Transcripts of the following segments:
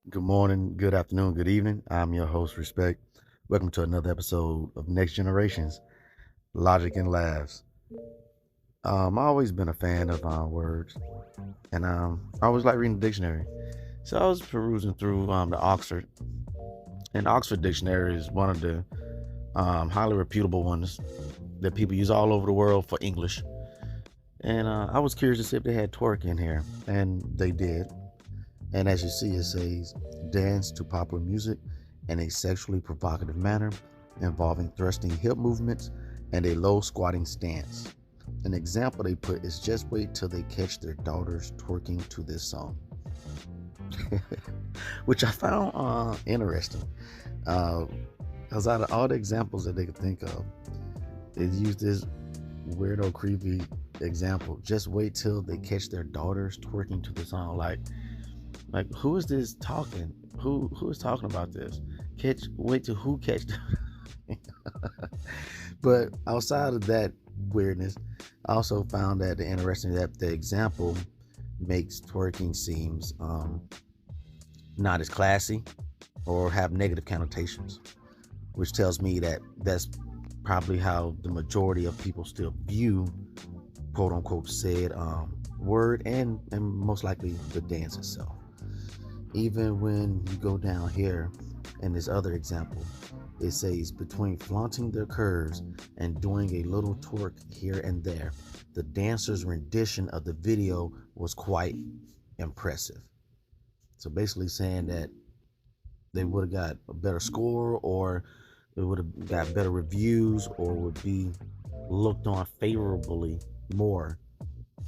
Good morning, good afternoon, good evening. I'm your host, Respect. Welcome to another episode of Next Generations Logic and Laughs. I always been a fan of words, and I always like reading the dictionary. So I was perusing through the Oxford, and Oxford Dictionary is one of the highly reputable ones that people use all over the world for English. And I was curious to see if they had twerk in here, and they did. And as you see, it says dance to popular music in a sexually provocative manner involving thrusting hip movements and a low squatting stance. An example they put is just wait till they catch their daughters twerking to this song, which I found interesting. Because out of all the examples that they could think of, they used this weirdo, creepy example. Just wait till they catch their daughters twerking to the song. Like who is this talking? Who is talking about this? Wait till who catch But outside of that weirdness, I also found that interesting that the example makes twerking seems not as classy or have negative connotations, which tells me that that's probably how the majority of people still view quote unquote said word and most likely the dance itself. Even when you go down here in this other example, it says between flaunting their curves and doing a little twerk here and there, the dancers' rendition of the video was quite impressive. So basically saying that they would have got a better score or it would have got better reviews or would be looked on favorably more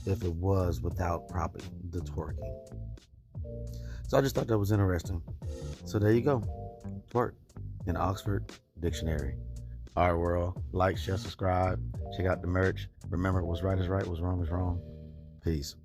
if it was without probably the twerking. So I just thought that was interesting. So there you go. Twerk in Oxford Dictionary. All right, world. Like, share, subscribe. Check out the merch. Remember, what's right is right, what's wrong is wrong. Peace.